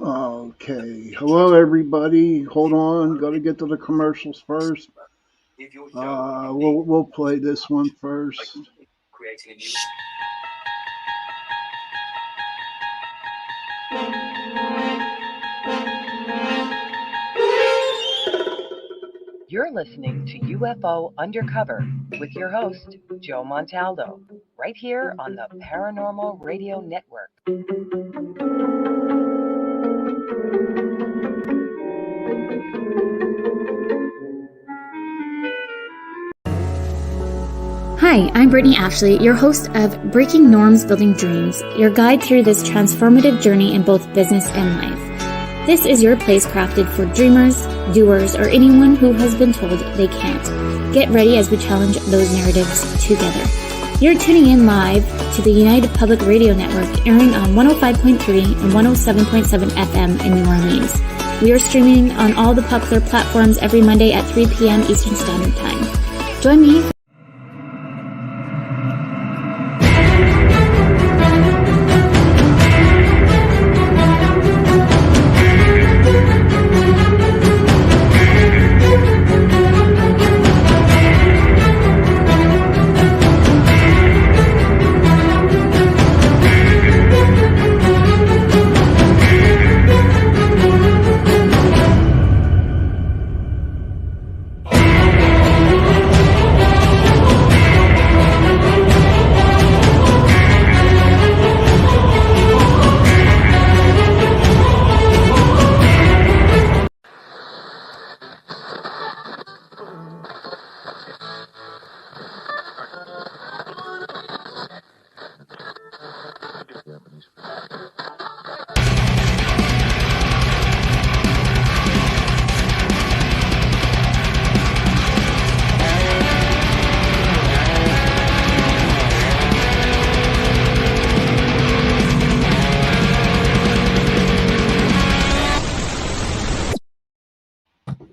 Okay. Hello, everybody. Hold on. Got to get to the commercials first. We'll play this one first. You're listening to UFO Undercover with your host, Joe Montaldo, right here on the Paranormal Radio Network. Hi, I'm Brittany Ashley, your host of Breaking Norms Building Dreams, your guide through this transformative journey in both business and life. This is your place crafted for dreamers, doers, or anyone who has been told they can't. Get ready as we challenge those narratives together. You're tuning in live to the United Public Radio Network, airing on 105.3 and 107.7 FM in New Orleans. We are streaming on all the popular platforms every Monday at 3 p.m. Eastern Standard Time. Join me.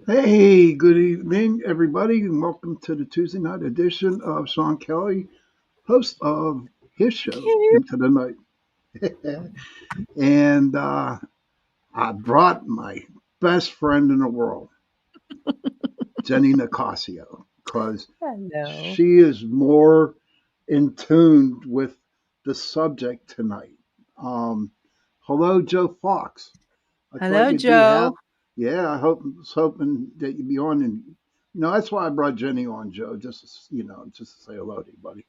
Hey, good evening, everybody, and welcome to the Tuesday night edition of Sean Kelly, host of his show, Into the Night. and I brought my best friend in the world, Jenny Nicasio, because Hello. she is more in tune with the subject tonight. Um, Hello, Joe Fox. I thought Hello, you'd be happy. Joe. Yeah, was hoping that you'd be on, and that's why I brought Jenny on, Joe, just to say hello to you, buddy.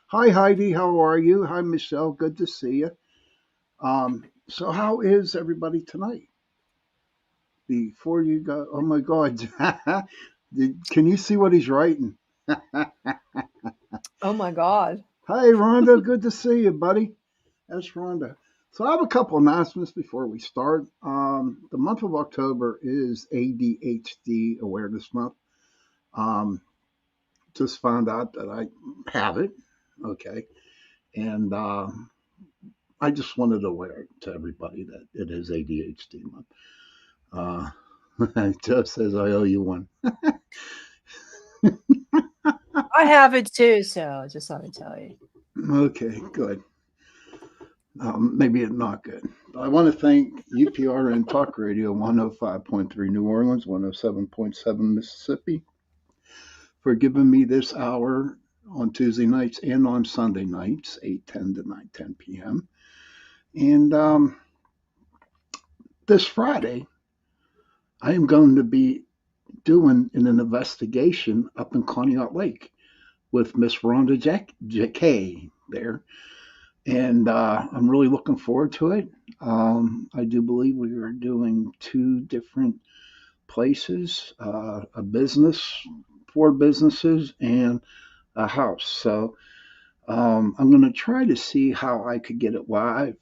Hi, Heidi. How are you? Hi, Michelle. Good to see you. So how is everybody tonight? Before you go, oh my God, can you see what he's writing? Oh my God. Hi, Rhonda. Good to see you, buddy. That's Rhonda. So I have a couple announcements before we start. The month of October is ADHD Awareness Month. Um, just found out that I have it. Okay. And I just wanted to aware to everybody that it is ADHD month. Jeff says I owe you one. I have it too, so I just thought I'd tell you. Okay, good. Maybe it's not good. I want to thank UPRN Talk Radio 105.3 New Orleans, 107.7 Mississippi for giving me this hour on Tuesday nights and on Sunday nights, 8:10 to 9:10 p.m. And this Friday, I am going to be doing an investigation up in Conneaut Lake with Miss Rhonda J.K. there. And I'm really looking forward to it. I do believe we are doing two different places, a business, four businesses, and a house. So I'm going to try to see how I could get it live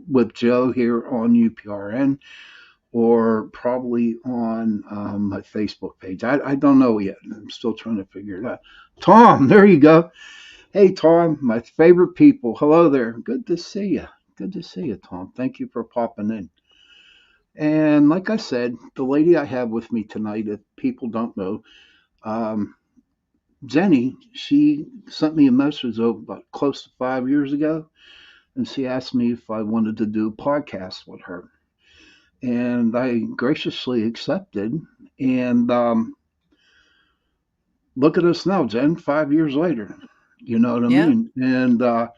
with Joe here on UPRN or probably on my Facebook page. I don't know yet. I'm still trying to figure it out. Tom, there you go. Hey, Tom, my favorite people. Hello there. Good to see you. Good to see you, Tom. Thank you for popping in. And like I said, the lady I have with me tonight, if people don't know, Jenny, she sent me a message about close to 5 years ago. and she asked me if I wanted to do a podcast with her. And I graciously accepted. And look at us now, Jen, 5 years later. You know what I Yeah. mean? And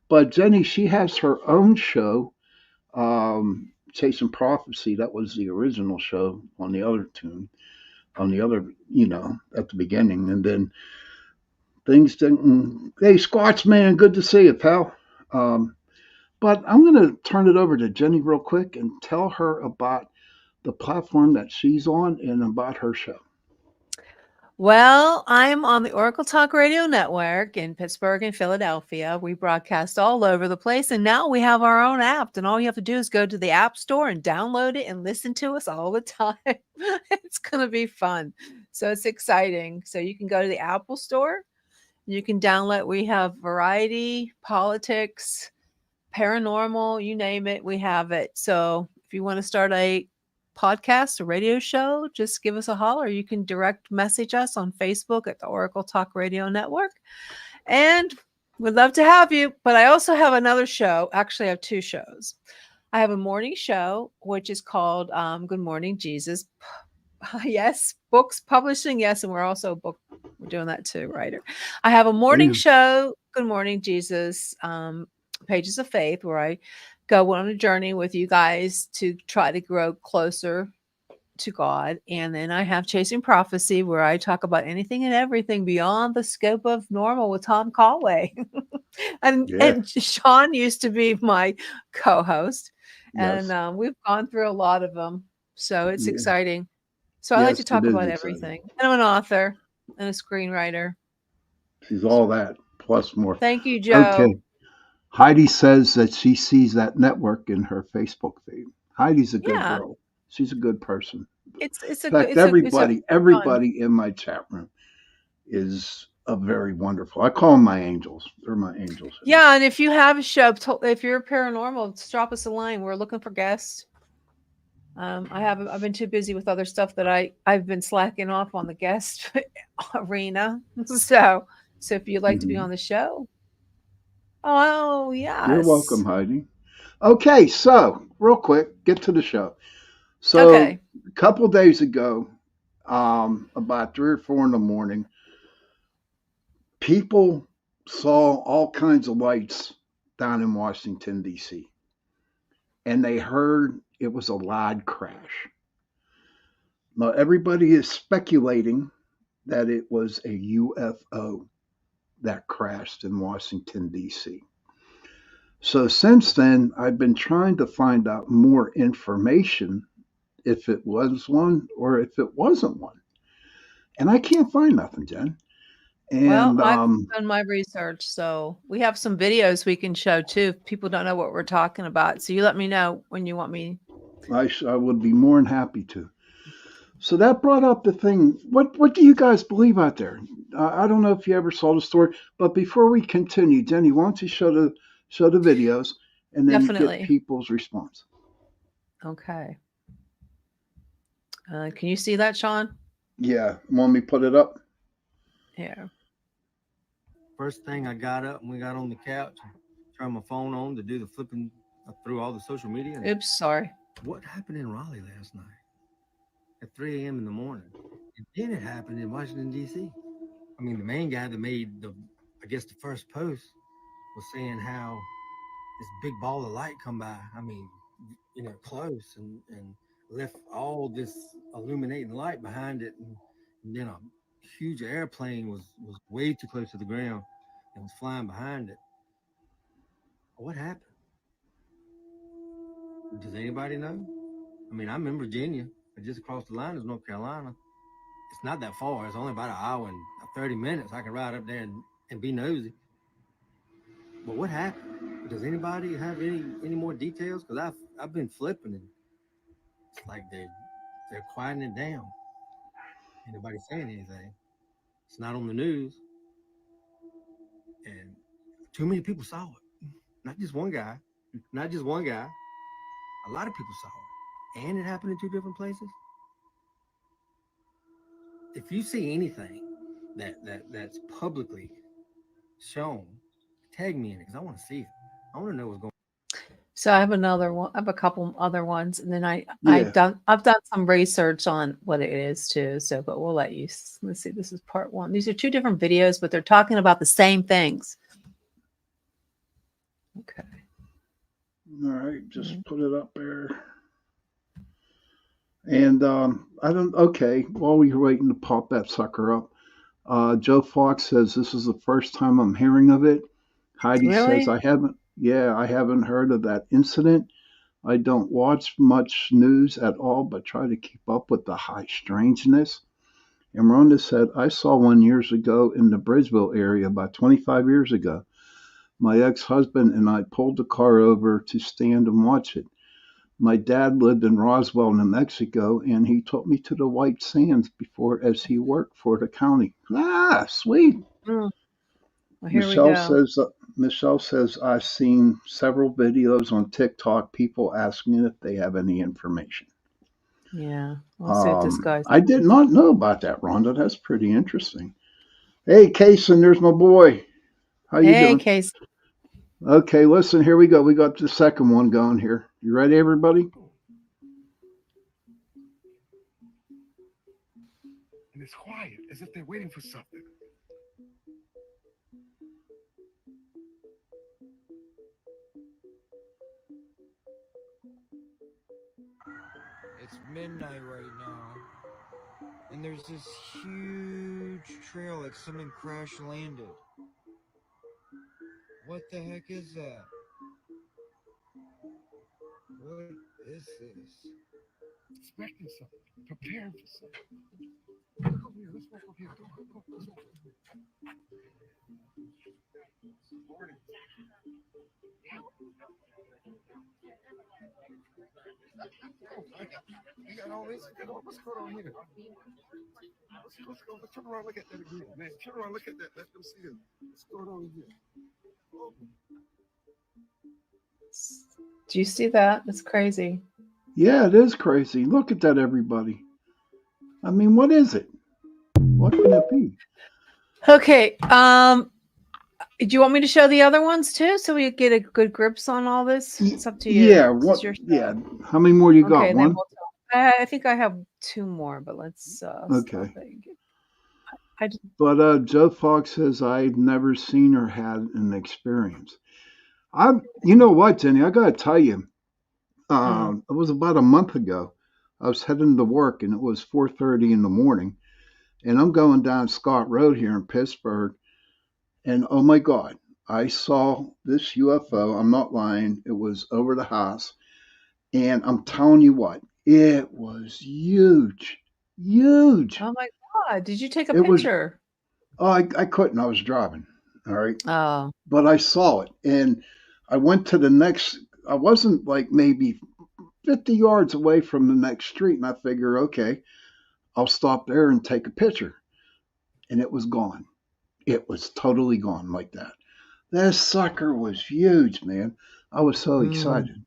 but Jenny, she has her own show, Chasing Prophecy. That was the original show on the other tune, on the other, at the beginning. And then things didn't. Hey, Squatch man, good to see you, pal. Um, but I'm going to turn it over to Jenny real quick and tell her about the platform that she's on and about her show. Well, I'm on the Oracle Talk Radio Network in Pittsburgh and Philadelphia. We broadcast all over the place, and now we have our own app. And all you have to do is go to the App Store and download it and listen to us all the time. It's going to be fun. So it's exciting. So you can go to the Apple Store. You can download. We have variety, politics, paranormal, you name it, we have it. So if you want to start a podcast, a radio show, just give us a holler. You can direct message us on Facebook at the Oracle Talk Radio Network. And we'd love to have you. But I also have another show. Actually, I have two shows. I have a morning show, which is called Good Morning Jesus. Yes, books publishing. Yes, and we're also we're doing that too, writer. I have a morning show, Good Morning Jesus, Pages of Faith, where I go on a journey with you guys to try to grow closer to God. And then I have Chasing Prophecy, where I talk about anything and everything beyond the scope of normal with Tom Conway. Yeah. and Sean used to be my co-host, Yes. and we've gone through a lot of them. So it's Yeah. exciting. So I like Yes, to it talk is about exciting. everything. And I'm an author and a screenwriter. She's all that plus more. Thank you, Joe. Okay. Heidi says that she sees that network in her Facebook feed. Heidi's a good Yeah, girl. She's a good person. it's In a good fact, it's a everybody, fun. everybody in my chat room is a very wonderful. I call them my angels. They're my angels. Yeah, and if you have a show, if you're paranormal, just drop us a line. We're looking for guests. I've been too busy with other stuff that I've been slacking off on the guest arena. So if you'd like to be Mhm. on the show, oh You're welcome, yes, Heidi. Okay, so real quick, get to the show. So okay. a couple days ago, about 3 or 4 in the morning, people saw all kinds of lights down in Washington, D.C., and they heard it was a loud crash. Now, everybody is speculating that it was a UFO that crashed in Washington, D.C. So, since then, I've been trying to find out more information if it was one or if it wasn't one. And I can't find nothing, Jen. Well, And I've done my research, so we have some videos we can show too if people don't know what we're talking about. So you let me know when you want me. I would be more than happy to. So that brought up the thing. What do you guys believe out there? I don't know if you ever saw the story, but before we continue, Jenny, why don't you show the videos and then get Definitely. people's response? Okay. Can you see that, Sean? Yeah, want me to put it up? Yeah. First thing I got up and we got on the couch, turned my phone on to do the flipping through all the social media. And Oops, sorry. what happened in Raleigh last night at 3 a.m. in the morning? And then it happened in Washington, D.C. I mean, the main guy that made the first post was saying how this big ball of light come by. I mean, close and left all this illuminating light behind it. And then a huge airplane was way too close to the ground and was flying behind it. What happened? Does anybody know? I mean, I'm in Virginia, but just across the line is North Carolina. It's not that far. It's only about an hour and 30 minutes. I can ride up there and be nosy. But what happened? Does anybody have any more details? Because I've been flipping and it's like they're quieting it down. Anybody saying anything? It's not on the news. And too many people saw it. Not just one guy. Not just one guy. A lot of people saw it. And it happened in two different places. If you see anything that's publicly shown, tag me in it because I want to see it. I want to know what's going. So I have another one. I have a couple other ones, and then Yeah, I've done some research on what it is too. So, but we'll let you. Let's see. This is part one. These are two different videos, but they're talking about the same things. Okay. all right, just put it up there. And I don't. Okay, while we're waiting to pop that sucker up, Joe Fox says this is the first time I'm hearing of it. Heidi says Really? I haven't. Yeah, I haven't heard of that incident. I don't watch much news at all, but try to keep up with the high strangeness. And Rhonda said, I saw one years ago in the Bridgeville area, about 25 years ago. My ex husband and I pulled the car over to stand and watch it. My dad lived in Roswell, New Mexico, and he took me to the White Sands before as he worked for the county. Ah, sweet. Mm. Well, here we Michelle go. says, Michelle says, I've seen several videos on TikTok, people asking if they have any information. Yeah. We'll see what this guy I did says. not know about that, Rhonda. That's pretty interesting. Hey, Kason, there's my boy. How you Hey, doing? Case. Okay, listen, here we go. We got the second one going here. You ready, everybody? And it's quiet, as if they're waiting for something. It's midnight right now, and there's this huge trail like something crash landed. What the heck is that? What is this? Expecting something, preparing for something. Look over here, let's walk over here. Go, let's walk over here. Morning. You got all this? What's going on here? Let's go. Let's turn around, look at that again, man. Turn around, look at that. Let them see it. What's going on here? Oh. Do you see that? That's crazy. Yeah, it is crazy. Look at that, everybody. I mean, what is it? What can it be? Okay. Do you want me to show the other ones too, so we get a good grips on all this? It's up to you. Yeah, This what? is your show. Yeah, how many more you got? Okay, then One? we'll talk. I think I have two more, but let's Okay. stop it. I just, But Joe Fox says I've never seen or had an experience. You know what, Jenny? I gotta tell you, it was about a month ago. I was heading to work, and it was 4:30 in the morning, and I'm going down Scott Road here in Pittsburgh, and oh my God, I saw this UFO. I'm not lying. It was over the house, and I'm telling you what, it was huge, huge. oh my God, did you take a It was. picture? Oh, I couldn't. I was driving. All right. Oh, But I saw it, and I went to the next. I wasn't like maybe 50 yards away from the next street, and I figure, okay, I'll stop there and take a picture. And it was gone. It was totally gone like that. That sucker was huge, man. I was so excited.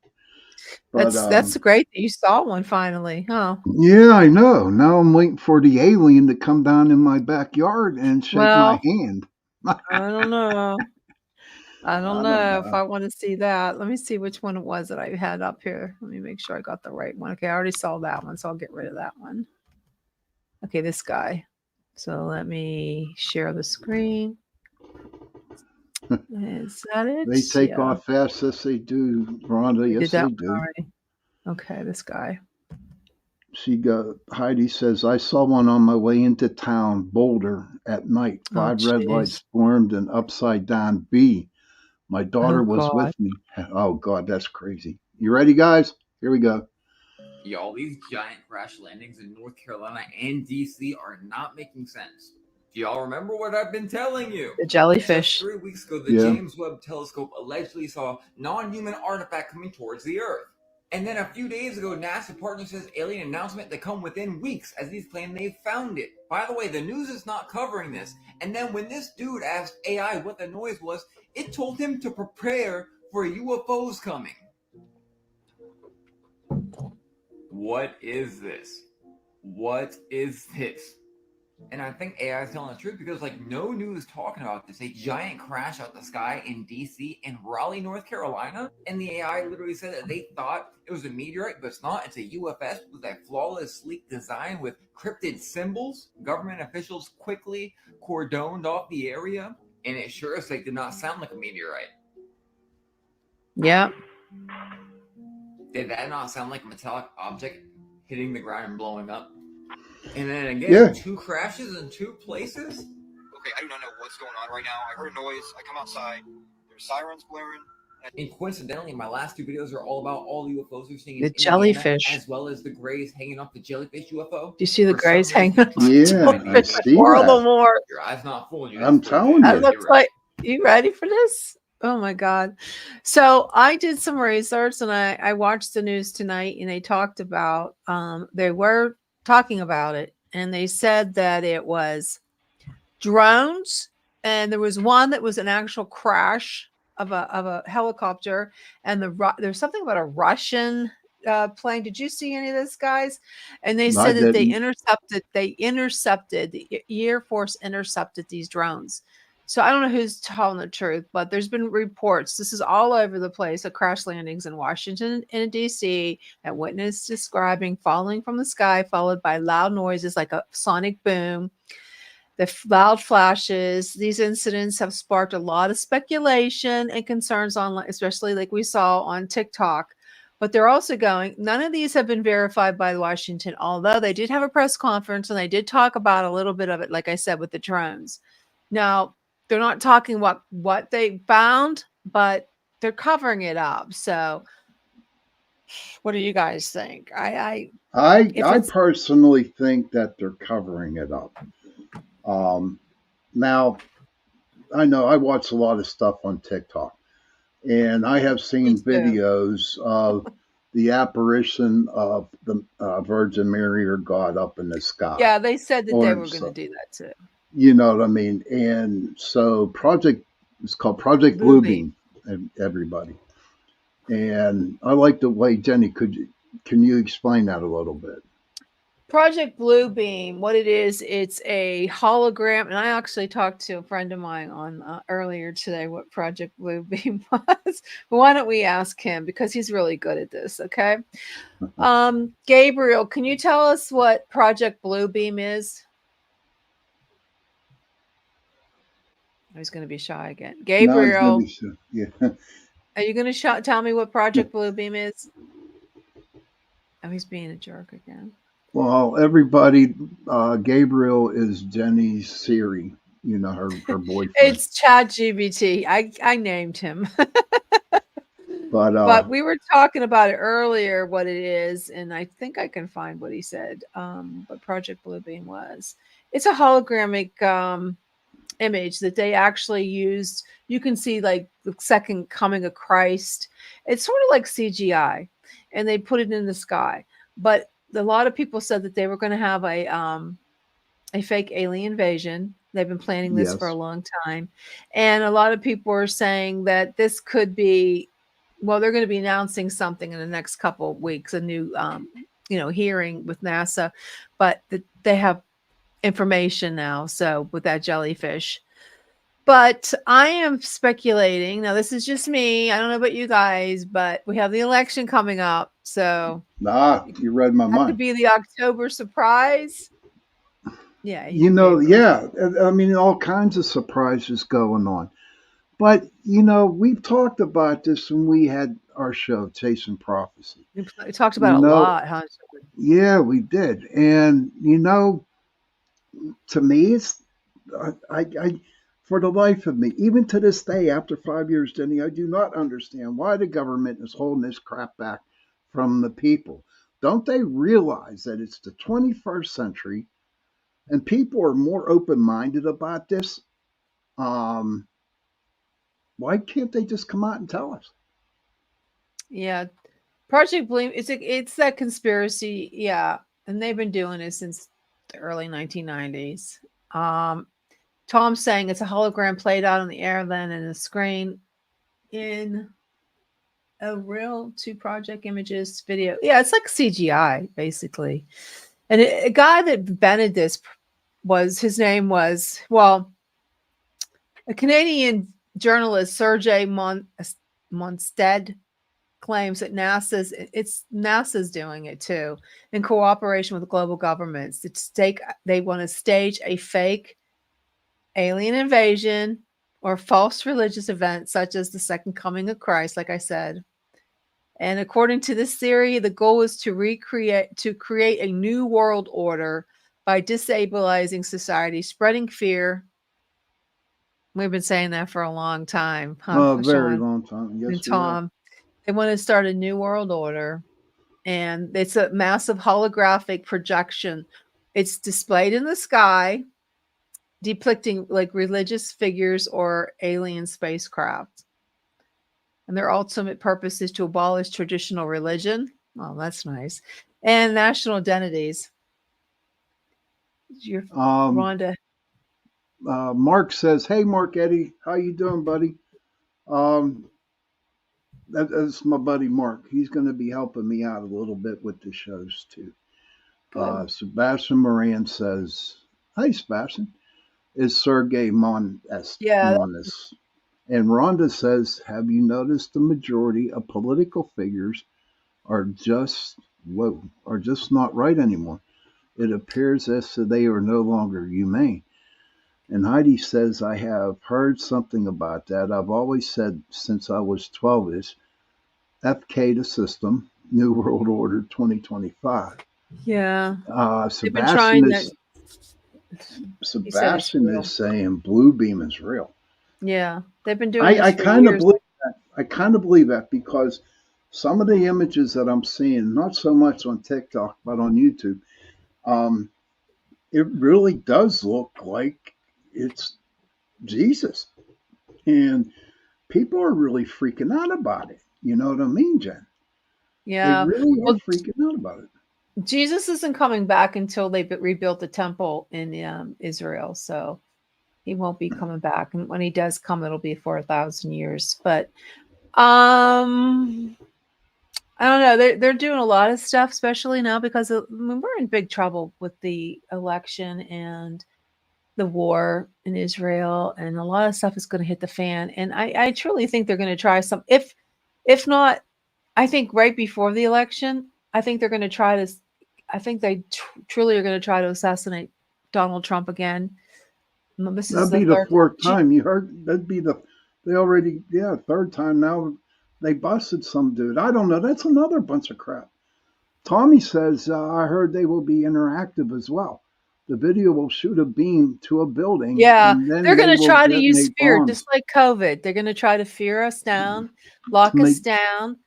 But that's great that you saw one finally, huh? yeah, I know. Now I'm waiting for the alien to come down in my backyard and shake my Well, hand. I don't know. I don't I don't know if know. I want to see that. Let me see which one it was that I had up here. Let me make sure I got the right one. Okay, I already saw that one, so I'll get rid of that one. Okay, this guy. So let me share the screen. Is that it? They take Yeah. off fast. Yes, they do, Rhonda. I Yes, did that they one do. already. Okay, this guy. Heidi says, I saw one on my way into town, Boulder, at night. Oh, 5 red lights jeez. formed an upside down B. My daughter Oh, was God. with me. Oh, God, that's crazy. You ready, guys? Here we go. Y'all, these giant crash landings in North Carolina and DC are not making sense. Do y'all remember what I've been telling you? The jellyfish. Just 3 weeks ago, the Yeah. James Webb Telescope allegedly saw non-human artifact coming towards the Earth. And then a few days ago, NASA partner says alien announcement to come within weeks as these claim they've found it. By the way, the news is not covering this. And then when this dude asked AI what the noise was, it told him to prepare for UFOs coming. What is this? What is this? And I think AI is telling the truth because, like, no news talking about this. A giant crash out the sky in DC and Raleigh, North Carolina. And the AI literally said that they thought it was a meteorite, but it's not. It's a UFS with a flawless, sleek design with cryptid symbols. Government officials quickly cordoned off the area, and it sure as heck did not sound like a meteorite. Yeah. Did that not sound like a metallic object hitting the ground and blowing up? And then again, Yeah. 2 crashes in 2 places? Okay, I do not know what's going on right now. I heard a noise. I come outside. There's sirens blaring. And coincidentally, my last 2 videos are all about all the UFOs we're seeing in The Indiana, jellyfish. as well as the grays hanging off the jellyfish UFO. Do you see the For grays some reason, hanging? it's Yeah, trying to I find see More that. the more. Your eyes not fooled you. I'm That's what it telling is. you. That looks You're right. like, you ready for this? Oh my God. So I did some research and I watched the news tonight, and they talked about, they were talking about it, and they said that it was drones, and there was one that was an actual crash of a helicopter, and there's something about a Russian plane. Did you see any of this, guys? And they I said that they didn't. intercepted the Air Force intercepted these drones. So I don't know who's telling the truth, but there's been reports. This is all over the place of crash landings in Washington and DC, and witness describing falling from the sky, followed by loud noises like a sonic boom. The loud flashes. These incidents have sparked a lot of speculation and concerns online, especially like we saw on TikTok. But they're also going, none of these have been verified by Washington, although they did have a press conference and they did talk about a little bit of it, like I said, with the drones. Now, they're not talking what they found, but they're covering it up. So what do you guys think? I personally think that they're covering it up. Now, I know I watch a lot of stuff on TikTok, and I have Me seen too. videos of the apparition of the Virgin Mary or God up in the sky. Yeah, they said that they Or were going to so, do that too. you know what I mean? And so it's called Project Bluebeam. Bluebeam, everybody. And I like the way, Jenny, can you explain that a little bit? Project Bluebeam, what it is, it's a hologram. And I actually talked to a friend of mine on earlier today what Project Bluebeam was. But why don't we ask him, because he's really good at this, okay? Gabriel, can you tell us what Project Bluebeam is? Oh, he's going to be shy again. No, it's gonna Gabriel, be yeah. are you going to tell me what Project Bluebeam is? Oh, he's being a jerk again. Well, everybody, Gabriel is Jenny's Siri. You know, her boyfriend. It's ChatGPT. I named him. But we were talking about it earlier, what it is, and I think I can find what he said. What Project Bluebeam was. It's a hologramic image that they actually used. You can see like the second coming of Christ. It's sort of like CGI, and they put it in the sky. But a lot of people said that they were going to have a fake alien invasion. They've been planning this for a Yes. long time, and a lot of people are saying that this could be. Well, they're going to be announcing something in the next couple of weeks, a new, hearing with NASA, but they have information now. So with that jellyfish, but I am speculating. Now, this is just me. I don't know about you guys, but we have the election coming up. So Nah, you read my that could mind. be the October surprise. Yeah. You know, Gabriel's yeah. I mean, all kinds of surprises going on. But you know, we've talked about this when we had our show, Chasing Prophecy. we talked about You it a know, lot, huh? yeah, we did. And you know, to me, it's I for the life of me, even to this day, after 5 years, Denny, I do not understand why the government is holding this crap back from the people. Don't they realize that it's the 21st century and people are more open minded about this? Um, why can't they just come out and tell us? Yeah. Project Bloom, it's that conspiracy, yeah, and they've been doing it since the early 1990s. Tom's saying it's a hologram played out on the air, then in the screen in a real 2 project images video. Yeah, it's like CGI basically. And a guy that invented this his name was, well, a Canadian journalist, Sergei Monstead, claims that NASA's doing it too, in cooperation with global governments. They want to stage a fake alien invasion or false religious event, such as the second coming of Christ, like I said. And according to this theory, the goal is to create a new world order by destabilizing society, spreading fear. We've been saying that for a long time, A very Sean long time. and Yes, we have. Tom. They want to start a new world order, and it's a massive holographic projection. It's displayed in the sky, depicting like religious figures or alien spacecraft. And their ultimate purpose is to abolish traditional religion. Oh, that's nice. And national identities. Your Um, Rhonda. Mark says, "Hey, Mark Eddie, how you doing, buddy?" Um, that's my buddy Mark. He's going to be helping me out a little bit with the shows too. Good. Sebastian Moran says, "Hi, Sebastian. Is Sergey Yeah. Monis?" And Rhonda says, "Have you noticed the majority of political figures are just not right anymore? It appears as if they are no longer humane." And Heidi says, "I have heard something about that. I've always said since I was 12 is FK the system, New World Order 2025." Yeah. They've been Sebastian trying that. is He said it's Sebastian real. is saying Blue Beam is real. Yeah. They've been doing I this for kind of years. believe that. I kind of believe that because some of the images that I'm seeing, not so much on TikTok, but on YouTube, um, it really does look like it's Jesus. And people are really freaking out about it. You know what I mean, Jen? They Yeah. really are Well, freaking out about it. Jesus isn't coming back until they rebuilt the temple in Israel. So he won't be coming back. And when he does come, it'll be for 1,000 years. But I don't know. They're doing a lot of stuff, especially now because we're in big trouble with the election and the war in Israel, and a lot of stuff is going to hit the fan. And I truly think they're going to try some. If not, I think right before the election, I think they're going to try to. I think they truly are going to try to assassinate Donald Trump again. This is That'd the be the third time. fourth time. You heard? That'd be third time now. They busted some dude. I don't know. That's another bunch of crap. Tommy says, I heard they will be interactive as well. The video will shoot a beam to a building Yeah, and then they're they going to will try to use detonate fear, bombs just like COVID. They're going to try to fear us down, to lock us make down,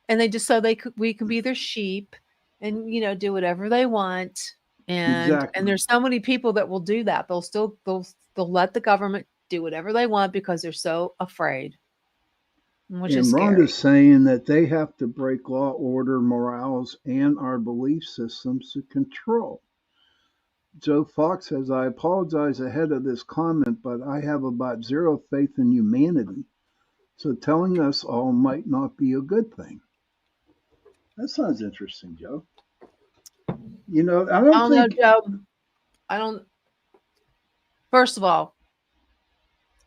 and they just so we can be their sheep, and do whatever they want. And exactly. there's so many people that will do that. They'll let the government do whatever they want because they're so afraid, which is And scary. Rhonda's saying that they have to break law, order, morals, and our belief systems to control. Joe Fox says, I apologize ahead of this comment, but I have about zero faith in humanity. So telling us all might not be a good thing. That sounds interesting, Joe. I I don't don't know, think. Joe. I don't. First of all,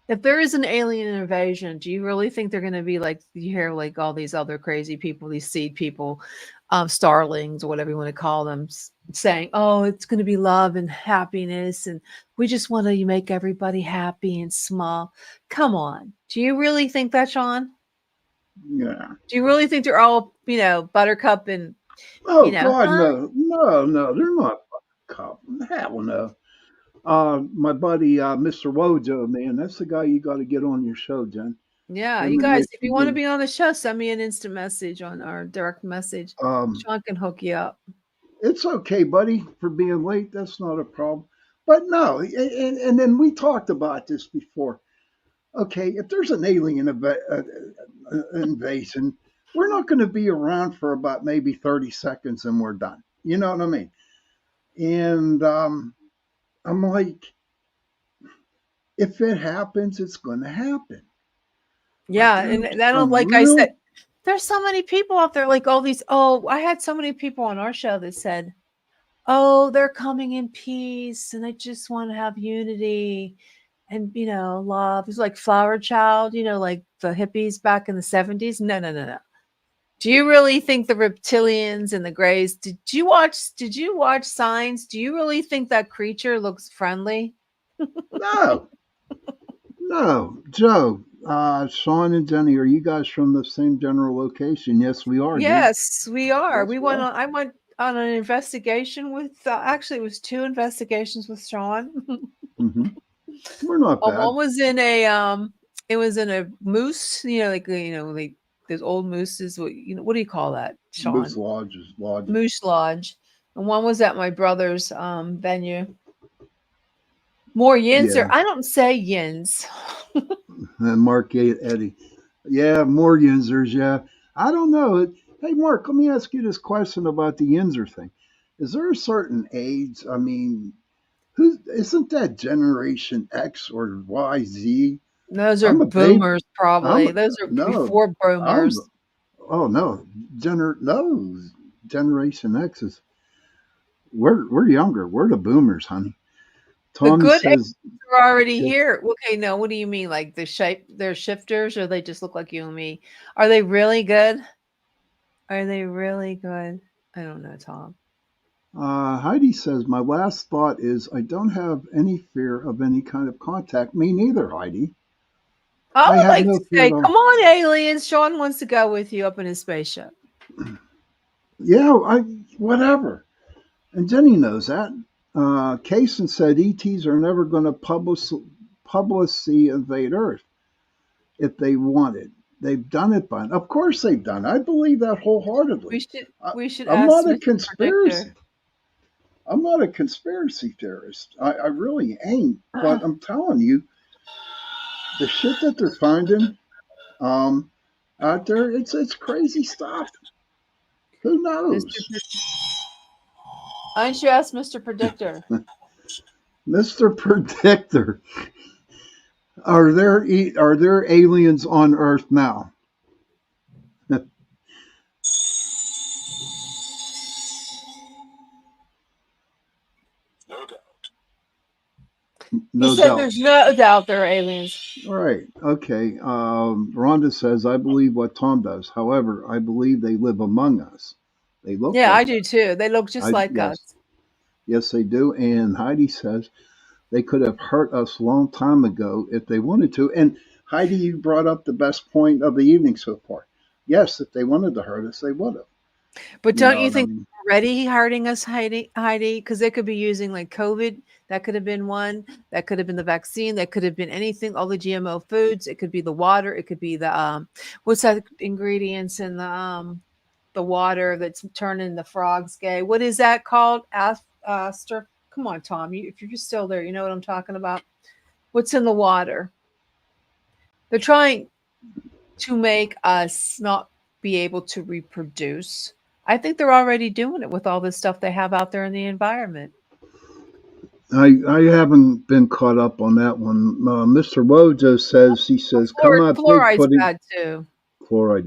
if there is an alien invasion, do you really think they're going to be like you hear like all these other crazy people, these seed people, starlings or whatever you want to call them, saying, "Oh, it's going to be love and happiness, and we just want to make everybody happy and small." Come on, do you really think that, Sean? Yeah. Do you really think they're all buttercup and Oh God, huh? no, no, they're not cop. Hell no. My buddy, Mr. Wojo, man, that's the guy you got to get on your show, Jen. Yeah, Him you and guys, Rich if you want to Lee. be on the show, send me an instant message on our direct message. Um, Sean can hook you up. it's okay, buddy, for being late. That's not a problem. But no, and then we talked about this before. Okay, if there's an alien invasion, we're not going to be around for about maybe 30 seconds and we're done. You know what I mean? And I'm like, if it happens, it's going to happen. But Yeah, and there's I don't some like I said, real. there's so many people out there like all these. Oh, I had so many people on our show that said, oh, they're coming in peace and they just want to have unity and, love. It's like Flower Child, like the hippies back in the 70s. No, no, no, no. Do you really think the reptilians and the grays? Did you watch Signs? Do you really think that creature looks friendly? No, no, Joe. Sean and Jenny, are you guys from the same general location? Yes, we are, dude. Yes, we are. Yes, We we went are. on I went on an investigation with actually it was two investigations with Sean. Hmm. We're not One bad. was in a it was in a moose, like those old mooses, what do you call that, Moose Sean? lodges, lodges. Moose Lodge. And one was at my brother's venue. More yins or Yeah, I don't say yins. and Mark Eddie. Yeah, more Yinzers. Yeah, I don't know. Hey, Mark, let me ask you this question about the Yinzer thing. Is there a certain age? I mean, who isn't that Generation X or Y Z? Those are I'm a babe. boomers I'm probably. Those are no. before I'm boomers. oh no. No. Generation X is we're younger. We're the boomers, honey. The Tommy good says are already yes. here. Okay, no, what do you mean? Like the shape, they're shifters, or they just look like you and me? Are they really good? Are they really good? I don't know, Tom. Heidi says, my last thought is I don't have any fear of any kind of contact. Me neither, Heidi. I I would have like no to fear at say, all. come on, aliens. Sean wants to go with you up in his spaceship. Yeah, whatever. And Jenny knows that. Kaysen said ETs are never going to publicly invade Earth if they wanted. They've done it by. Of course, they've done. I believe that We wholeheartedly. should I, we should I'm ask not a Mr. conspiracy. Predictor. I'm not a conspiracy theorist. I really ain't. But I'm telling you, the shit that they're finding um, out there, it's crazy stuff. Who Mr. knows, Why don't you ask Mr. Predictor? Mister Predictor? Are there aliens on Earth now? He No said doubt. there's no doubt there are aliens. All right. Okay. Rhonda says, I believe what Tom does. However, I believe they live among us. They look Yeah, I like do us. too. They look just like us. Yes. Yes, they do. And Heidi says they could have hurt us a long time ago if they wanted to. And Heidi, you brought up the best point of the evening so far. Yes, if they wanted to hurt us, they would have. But You don't know you what I think mean? they're already hurting us, Heidi? Because they could be using like COVID. That could have been one. That could have been the vaccine. That could have been anything. All the GMO foods. It could be the water. It could be the what's that ingredients in the water that's turning the frogs gay? What is that called? Aster. Come on, Tom. If you're still there, you know what I'm talking about. What's in the water? They're trying to make us not be able to reproduce. I think they're already doing it with all this stuff they have out there in the environment. I haven't been caught up on that one. Mr. Wojo says, he says, come out Fluoride's Bigfooting. bad too. Fluoride,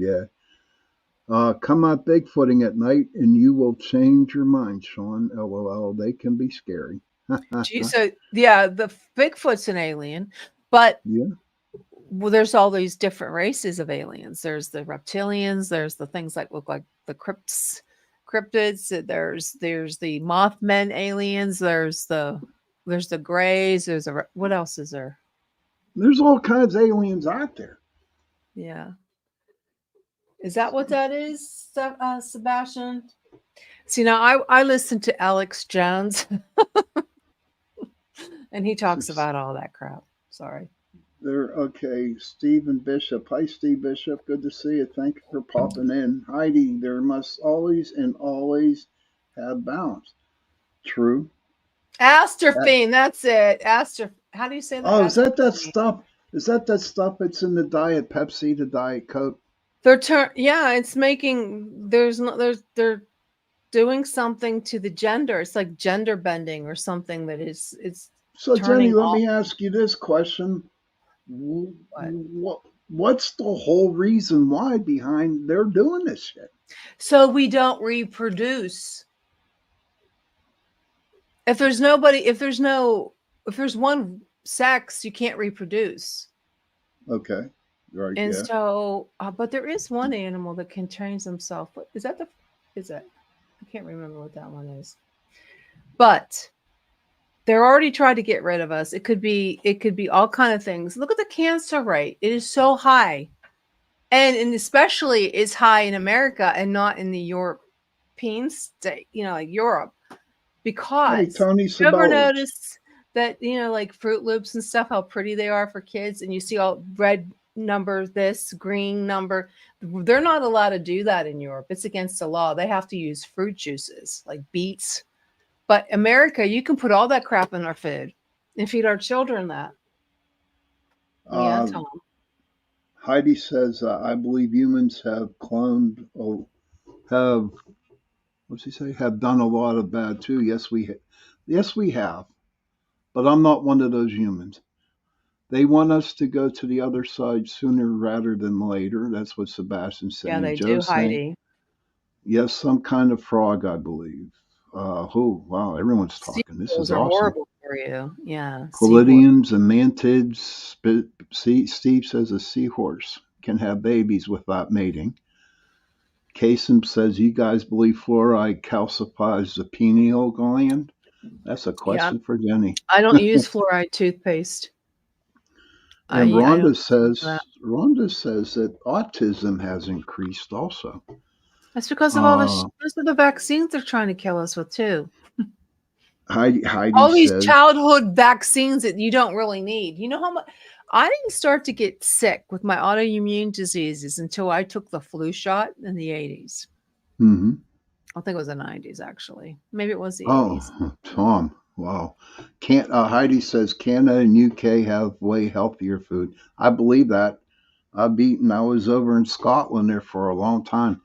yeah. Come out Bigfooting at night and you will change your mind, Sean. LOL. They can be scary. So yeah, the Bigfoot's an alien, but Yeah. well, there's all these different races of aliens. There's the reptilians. There's the things that look like the cryptids. There's the Mothman aliens. There's the grays. What else is there? There's all kinds of aliens out there. Yeah. Is that what that is, Sebastian? See, now I listen to Alex Jones, and he talks about all that crap. Sorry. They're okay. Stephen Bishop. Hi, Steve Bishop. Good to see you. Thank you for popping in. Heidi, there must always have balance. True. That, Astrophene, that's it. How do you say that? oh, is that Astrophene. stuff? Is that stuff that's in the Diet Pepsi, the Diet Coke? Yeah, it's making there's no there's they're doing something to the gender. It's like gender bending or something that is it's So, Jenny, turning let off me ask you this question: what. What's the whole reason why behind they're doing this shit? So we don't reproduce. if there's one sex, you can't reproduce. Okay. Right. And Yeah. so, but there is one animal that can change himself. What is that? Is that? I can't remember what that one is. But they're already trying to get rid of us. It could be all kind of things. Look at the cancer rate. It is so high. And especially it's high in America and not in the European state, like Europe. Hey, Because Tony you ever Sabelos. notice that, like Fruit Loops and stuff, how pretty they are for kids, and you see all red number this, green number. They're not allowed to do that in Europe. It's against the law. They have to use fruit juices like beets. But America, you can put all that crap in our food and feed our children that. Yeah, Uh, Tom. Heidi says, I believe humans have cloned, have, what's he say, have done a lot of bad too. Yes, we have. But I'm not one of those humans. They want us to go to the other side sooner rather than later. That's what Sebastian's Yeah, saying. they do, Joe's saying, Heidi. yes, some kind of frog, I believe. Wow, everyone's talking. This is Sequels are awesome. horrible for you. Yeah, sequels. Palladiums and mantids. Steve says a seahorse can have babies without mating. Kasem says, you guys believe fluoride calcifies the pineal gland? That's a Yeah, question for Jenny. I don't use fluoride toothpaste. And I don't use that. Rhonda says that autism has increased also. That's because of Uh, those are the vaccines they're trying to kill us with too. Heidi All these says, childhood vaccines that you don't really need. You know how much I didn't start to get sick with my autoimmune diseases until I took the flu shot in the 80s. mm-hmm. I think it was the 90s actually. Maybe it was the 80s. Oh, Tom, wow. Can't Heidi says Canada and UK have way healthier food. I believe that. I was over in Scotland there for a long time,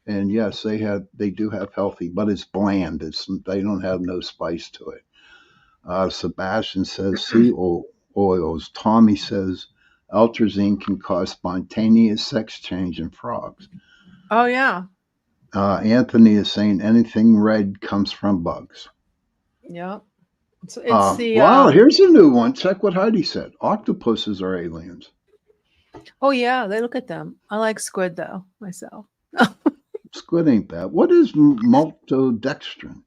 and yes, they do have healthy, but it's bland. They don't have no spice to it. Sebastian says oils. Tommy says Eltrazine can cause spontaneous sex change in frogs. Oh yeah. Anthony is saying anything red comes from bugs. Yep. So it's the Wow, here's a new one. Check what Heidi said. Octopuses are aliens. oh yeah, they look at them. I like squid though myself. Squid ain't bad. What is maltodextrin?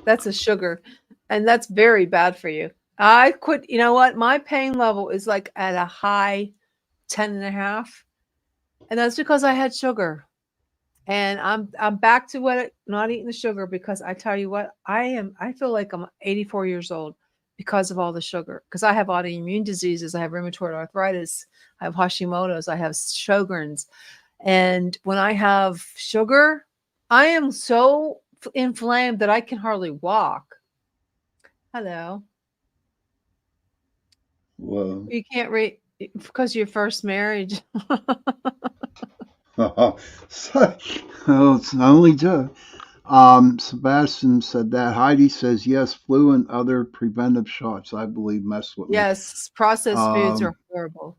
That's a sugar, and that's very bad for you. I quit. You know what? My pain level is like at a high 10.5, and that's because I had sugar. And I'm back to not eating the sugar because I tell you what, I feel like I'm 84 years old because of all the sugar. Because I have autoimmune diseases, I have rheumatoid arthritis, I have Hashimoto's, I have Sjogren's, and when I have sugar, I am so inflamed that I can hardly walk. Hello. Whoa. You can't read because of your first marriage. Oh, it's only Joe. Sebastian said that. Heidi says yes. Flu and other preventive shots, I believe, mess with me. Yes, processed foods are Um, horrible.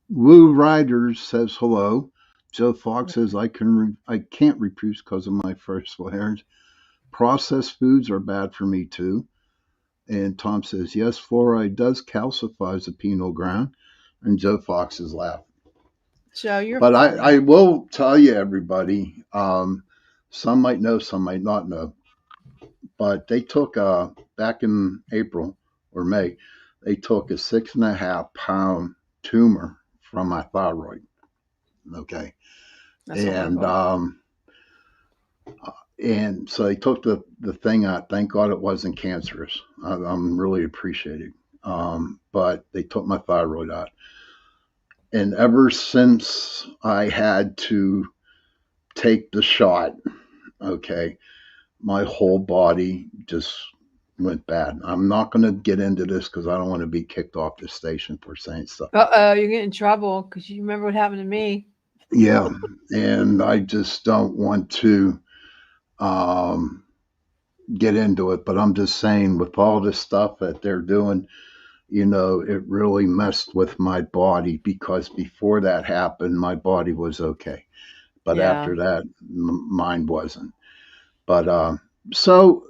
Woo Riders says hello. Joe Fox says I can't reproduce because of my first flares. Processed foods are bad for me too. And Tom says yes. Fluoride does calcifies the pineal gland. And Joe Fox is laughing. Joe, you're But funny. I will tell you, everybody, some might know, some might not know, but they took, back in April or May, they took a 6.5 pound tumor from my thyroid. Okay. That's And, horrible. and so they took the thing out. Thank God it wasn't cancerous. I'm really appreciative. But they took my thyroid out. And ever since I had to take the shot, okay, my whole body just went bad. I'm not going to get into this because I don't want to be kicked off the station for saying stuff like that. You're getting in trouble because you remember what happened to me. Yeah, and I just don't want to um, get into it, but I'm just saying with all this stuff that they're doing, it really messed with my body because before that happened, my body was okay. But Yeah. after that, mine wasn't. But so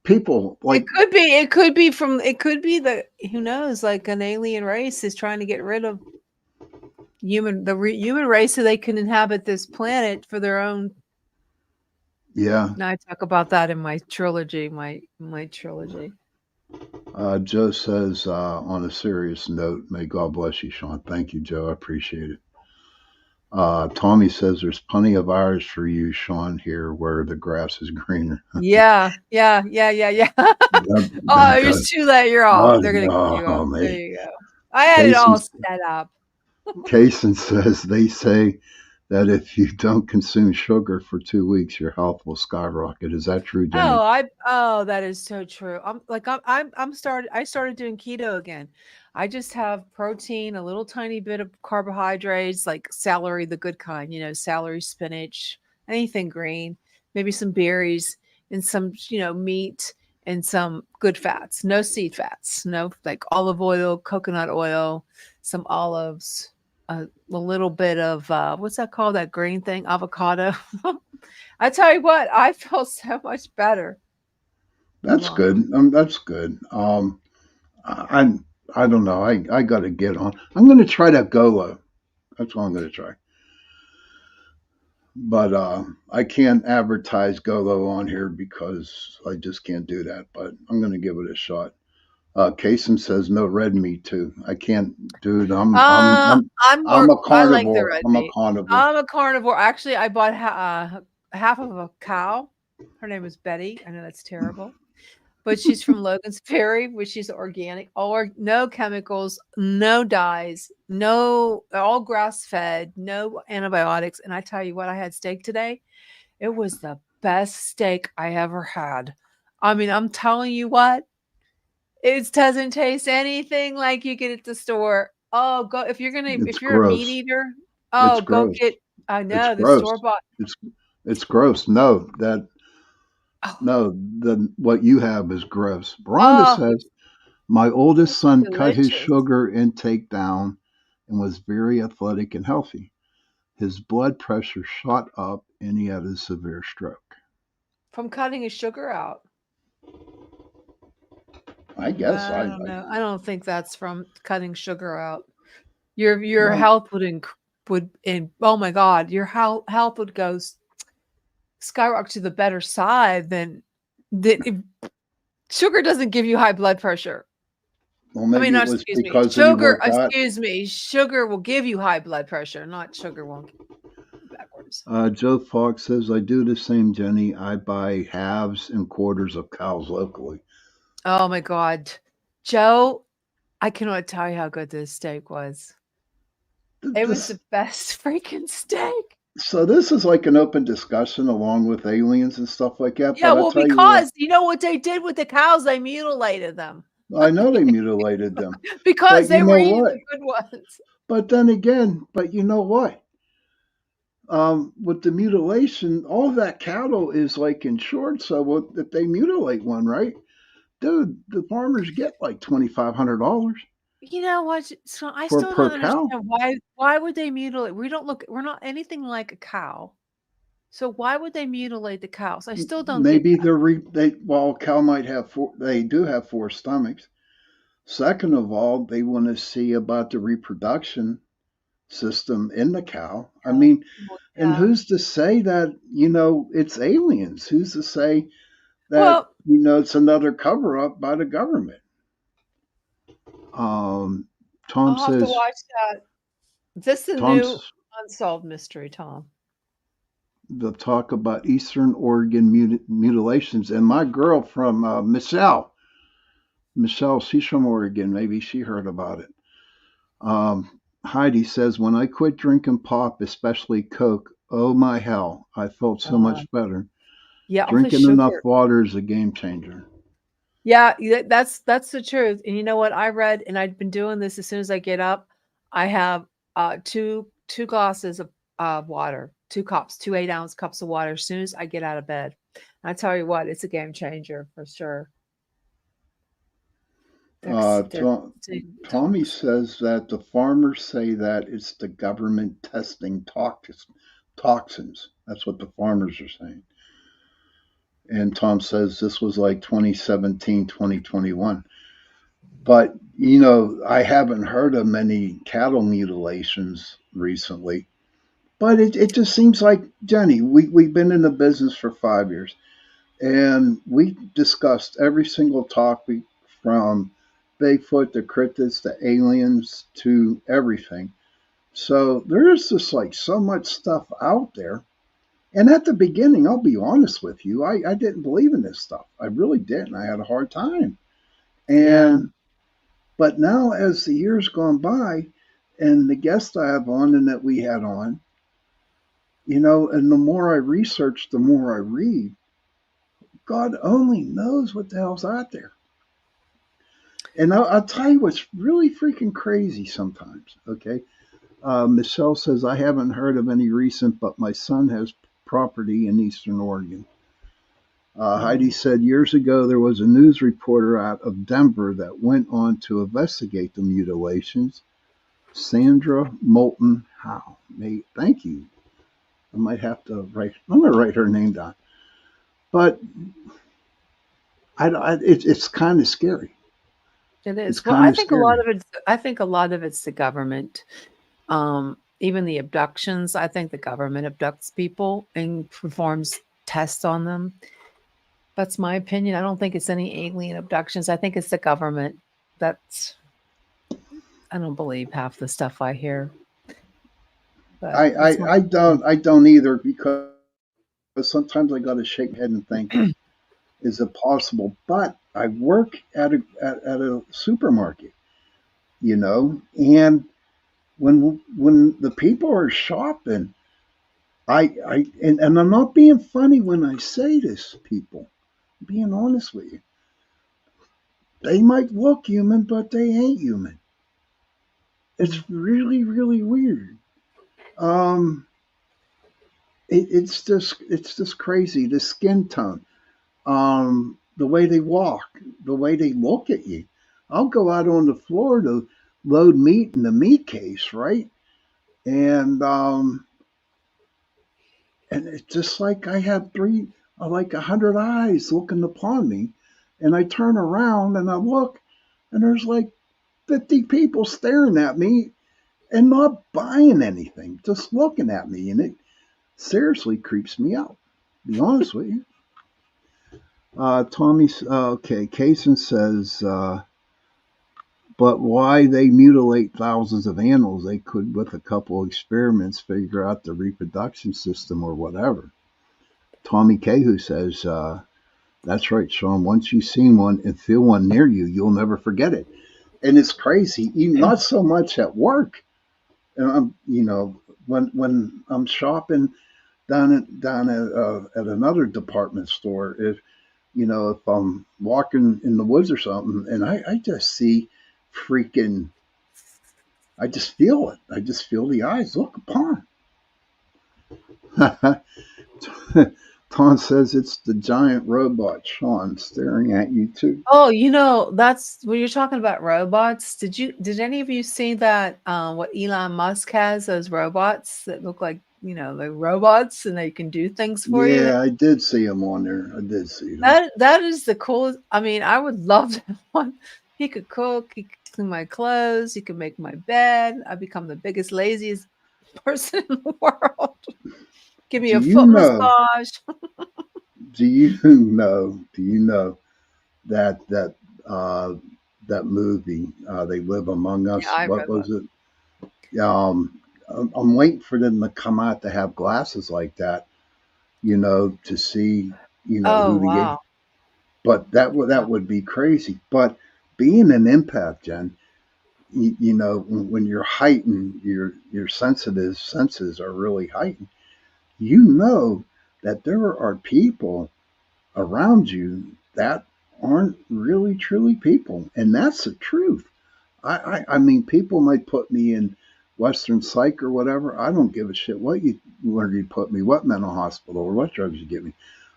people like It could be from. It could be the. Who knows? Like an alien race is trying to get rid of human race so they can inhabit this planet for their own. yeah. Now I talk about that in my trilogy. My trilogy. Joe says, on a serious note, may God bless you, Sean. Thank you, Joe. I appreciate it. Tommy says there's plenty of hours for you, Sean, here where the grass is greener. Yeah. Oh, it's too late. You're off. They're gonna kick you off. There Mate. you go. I had it Kaysen, all set up. Kaysen says they say that if you don't consume sugar for 2 weeks, your health will skyrocket. Is that true, Jenny? That is so true. I started doing keto again. I just have protein, a little tiny bit of carbohydrates, like celery, the good kind, celery, spinach, anything green, maybe some berries and some, meat and some good fats, no seed fats, no like olive oil, coconut oil, some olives, a little bit of what's that called? That green thing, avocado. I tell you what, I feel so much better. That's good. That's good. I I don't know. I got to get on. I'm going to try that Golo. That's what I'm going to try. But I can't advertise Golo on here because I just can't do that. But I'm going to give it a shot. Kasem says no red meat too. I can't, dude. I'm a I like the carnivore. red I'm a meat. carnivore. I'm a carnivore. Actually, I bought half of a cow. Her name is Betty. I know that's terrible, but she's from Logan's Ferry, which is organic, no chemicals, no dyes, no all grass fed, no antibiotics. And I tell you what, I had steak today. It was the best steak I ever had. I mean, I'm telling you what, it doesn't taste anything like you get at the store. Oh, go It's if you're a meat gross. eater, It's go gross. get. I It's know the gross. store bought. It's gross. No, Oh, what you have is gross. Rhonda oh, says my oldest it's son cut his delicious. sugar intake down and was very athletic and healthy. His blood pressure shot up and he had a severe stroke. From cutting his sugar out. I guess I I don't know. I don't think that's from cutting sugar out. Your well, health oh my God, your health would go skyrocket to the better side than sugar doesn't give you high blood pressure. well I mean, maybe it not was excuse me. because he worked out. Sugar will give you high blood pressure, not sugar won't backwards. Joe Fox says I do the same, Jenny. I buy halves and quarters of cows locally. Oh my God. Joe, I cannot tell you how good this steak was. It was This the best freaking steak. so this is like an open discussion along with aliens and stuff like that. Yeah, But I well, tell you what, because you know what they did with the cows? They mutilated them I know they mutilated them, because but you they were know eating what? the good ones. But then again, but you know what? With the mutilation, all that cattle is like insured. So if they mutilate one, right, dude, the farmers get like $2,500 You know what? So I for still don't per cow. understand why would they mutilate? We're not anything like a cow. So why would they mutilate the cows? I still don't get Maybe that. a cow might have four. They do have four stomachs. Second of all, they want to see about the reproduction system in the cow. I Yeah. mean, Well, and yeah. who's to say that, it's aliens? Who's to say that, Well, it's another cover up by the government? Tom I'll have to says, watch that. Is this the new Tom's unsolved mystery, Tom? the talk about Eastern Oregon mutilations. And my girl from Michelle, she's from Oregon. Maybe she heard about it. Heidi says, when I quit drinking pop, especially Coke, oh my hell, I felt so Uh, much better. yeah, all the Drinking enough sugar. water is a game changer. Yeah, that's the truth. And you know what I read, and I've been doing this as soon as I get up. I have two glasses of water, 2 cups, 2 8-ounce cups of water as soon as I get out of bed. And I tell you what, it's a game changer for sure. They're Tommy says that the farmers say that it's the government testing toxins. That's what the farmers are saying. And Tom says this was like 2017, 2021. But, you know, I haven't heard of many cattle mutilations recently. But it just seems like, Jenny, we've been in the business for 5 years. And we discussed every single topic from Bigfoot to cryptids to aliens to everything. So there is just like so much stuff out there. And at the beginning, I'll be honest with you, I didn't believe in this stuff. I really didn't. I had a hard time. Yeah. And but now as the years gone by and the guests I have on and that we had on, you know, and the more I research, the more I read, God only knows what the hell's out there. And I'll tell you what's really freaking crazy sometimes. Okay. Michelle says, I haven't heard of any recent, but my son has property in Eastern Oregon. Heidi said, years ago, there was a news reporter out of Denver that went on to investigate the mutilations. Sandra Moulton Howe. Thank you. I might have to I'm going to write her name down. But it's kind of scary. It It's is. Well, kind I of think a lot scary. of it's the government. Even the abductions, I think the government abducts people and performs tests on them. That's my opinion. I don't think it's any alien abductions. I think it's the government. That's I don't believe half the stuff I hear. But that's my opinion. I don't either because sometimes I got to shake my head and think, is it possible? But I work at a supermarket, you know, and when the people are shopping, and I'm not being funny when I say this, people. I'm being honest with you, they might look human, but they ain't human. It's really really weird. Um, it's just crazy. The skin tone, the way they walk, the way they look at you. I'll go out on the floor to load meat in the meat case, right? And and it's just like I have like 100 eyes looking upon me, and I turn around and I look, and there's like 50 people staring at me and not buying anything, just looking at me, and it seriously creeps me out. To be honest with you. Tommy, okay, Kaysen says, but why they mutilate thousands of animals? They could, with a couple experiments, figure out the reproduction system or whatever. Tommy Cahu says, that's right, Sean. Once you've seen one and feel one near you, you'll never forget it. And it's crazy, not so much at work. And I'm, you know, when I'm shopping down at another department store, if you know, if I'm walking in the woods or something, and I just see freaking, I just feel it. I just feel the eyes look upon. Tom says it's the giant robot Sean staring at you too. Oh, that's when you're talking about robots. Did any of you see that what Elon Musk has, those robots that look like, the robots and they can do things for you? Yeah, I did see him on there. I did see them. That is the coolest. I mean, I would love to have one. He could cook, he could clean my clothes, he could make my bed. I become the biggest, laziest person in the world. Give me Do a you foot know? massage. Do you know? Do you know that uh, that movie, They Live Among Yeah, Us? I What read was one. it? I'm waiting for them to come out to have glasses like that, you know, to see, you know, Oh, who the. wow. But that would be crazy. But being an empath, Jen, you know, when you're heightened, your sensitive senses are really heightened. You know that there are people around you that aren't really truly people, and that's the truth. I mean, people might put me in Western psych or whatever. I don't give a shit where you put me, what mental hospital or what drugs you give me.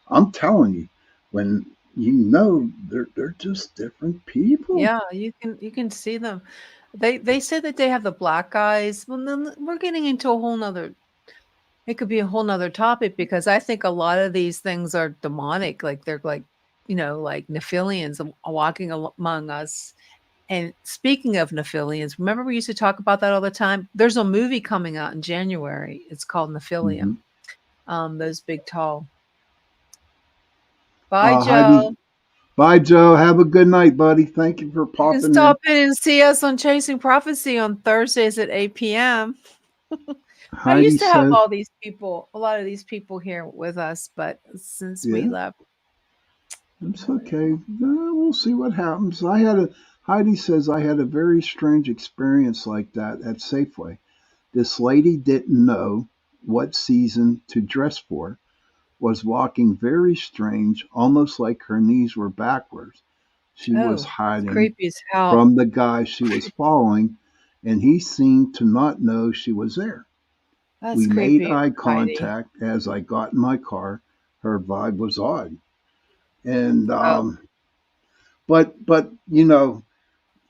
I'm telling you, when you know they're just different people. Yeah, you can see them. They say that they have the black eyes. Well, then we're getting into a whole nother. It could be a whole nother topic because I think a lot of these things are demonic. Like they're like, like Nephilians walking among us. And speaking of Nephilians, remember we used to talk about that all the time? There's a movie coming out in January. It's called Hmm. Nephilium. Those big tall. Bye, Heidi, Joe. bye, Joe. Have a good night, buddy. Thank you for You can popping in. stop in and see us on Chasing Prophecy on Thursdays at 8 p.m. I Heidi used to have says, a lot of these people here with us, but since we yeah, left, it's okay. We'll see what happens. Heidi says, I had a very strange experience like that at Safeway. This lady didn't know what season to dress for, was walking very strange, almost like her knees were backwards. She was oh, that's hiding creepy as hell. from the guy she was following, and he seemed to not know she was there. That's We made creepy, eye Heidi. contact as I got in my car. Her vibe was odd. And, Oh, but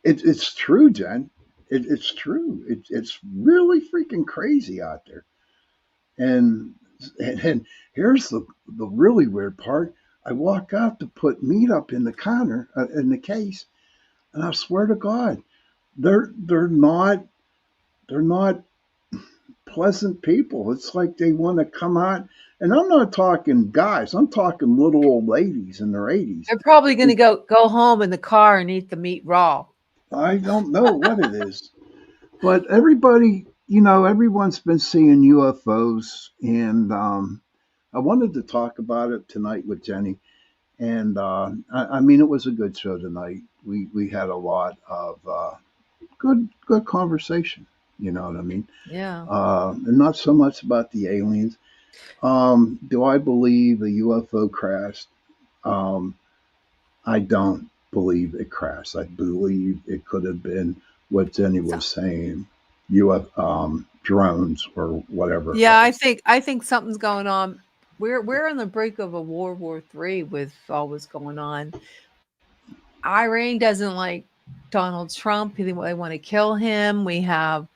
it's true, Jen. It's true. It's really freaking crazy out there. And and here's the really weird part. I walk out to put meat up in the counter in the case, and I swear to God, they're not they're not pleasant people. It's like they want to come out, and I'm not talking guys. I'm talking little old ladies in their 80s. they're probably going to go home in the car and eat the meat raw. I don't know what it is, but everyone's been seeing UFOs, and I wanted to talk about it tonight with Jenny. And I mean, it was a good show tonight. We had a lot of good conversation. You know what I mean? Yeah. And not so much about the aliens. Do I believe a UFO crashed? Um, I don't believe it crashed. I believe it could have been what Jenny So, was saying, UFO drones or whatever it yeah, I was. think I think something's going on. We're on the brink of a World War III with all what's going on. Iran doesn't like Donald Trump. They want to kill him. We have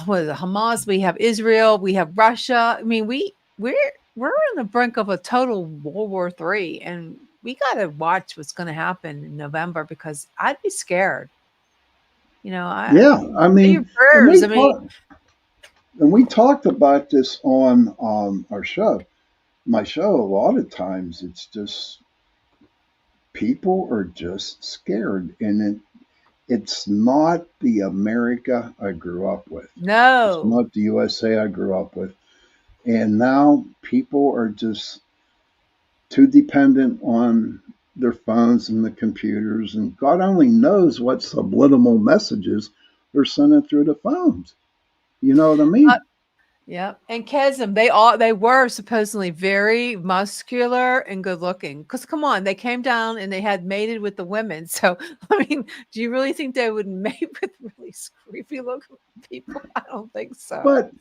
what is it, Hamas. We have Israel. We have Russia. I mean, we're on the brink of a total World War III, and we got to watch what's going to happen in November because I'd be scared. I Yeah, I say your mean, and prayers. we I mean, talked and we talked about this on our show. My show, a lot of times, it's just people are just scared, and it's not the America I grew up with. It's no. not the USA I grew up with. And now people are just too dependent on their phones and the computers, and God only knows what subliminal messages they're sending through the phones. You know what I Uh, mean? yeah, and Kesem, they were supposedly very muscular and good looking. Because come on, they came down and they had mated with the women. So I mean, do you really think they would mate with really creepy looking people? I don't think so. But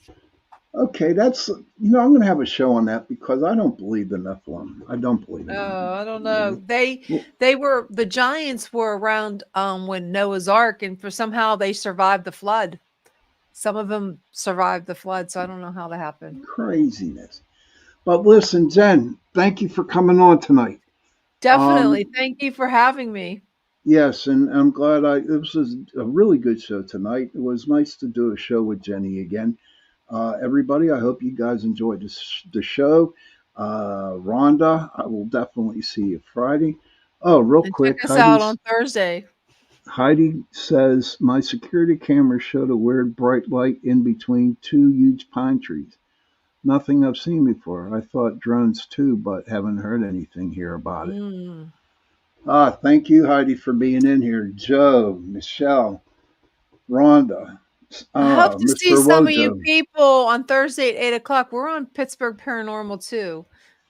okay, I'm going to have a show on that because I don't believe the Nephilim. I don't believe in Oh, them. I don't You know? know. They Well, they were the giants were around when Noah's Ark, and for somehow they survived the flood. Some of them survived the flood, so I don't know how that happened. craziness. But listen, Jen, thank you for coming on tonight. Definitely. Um, Thank you for having me. yes, and I'm glad this was a really good show tonight. It was nice to do a show with Jenny again. Everybody, I hope you guys enjoyed the show. Rhonda, I will definitely see you Friday. Oh, real And check quick, us out on Thursday. Heidi says my security camera showed a weird bright light in between two huge pine trees. Nothing I've seen before. I thought drones too, but haven't heard anything here about it. Mm. Thank you, Heidi, for being in here. Joe, Michelle, Rhonda, I hope to see Mr. some of you Wojo. people on Thursday at 8 o'clock. We're on Pittsburgh Paranormal too,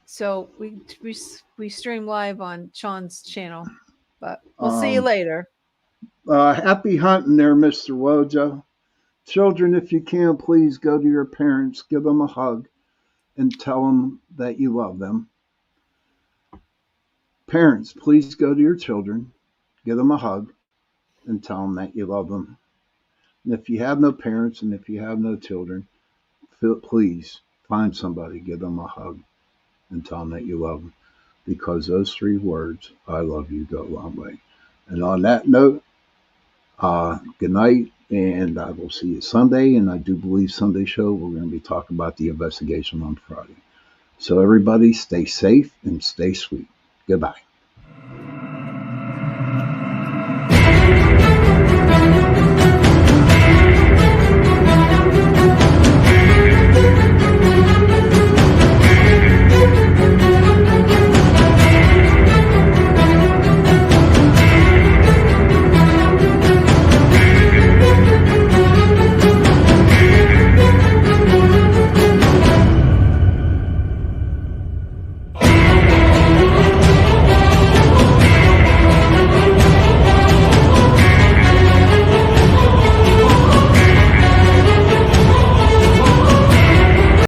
so we stream live on Sean's channel. But we'll see you Um, later. Happy hunting there, Mr. Wojo. Children, if you can, please go to your parents, give them a hug, and tell them that you love them. Parents, please go to your children, give them a hug, and tell them that you love them. And if you have no parents and if you have no children, please find somebody, give them a hug, and tell them that you love them. Because those 3 words, I love you, go a long way. And on that note, good night, and I will see you Sunday. And I do believe Sunday show, we're going to be talking about the investigation on Friday. So everybody stay safe and stay sweet. Goodbye.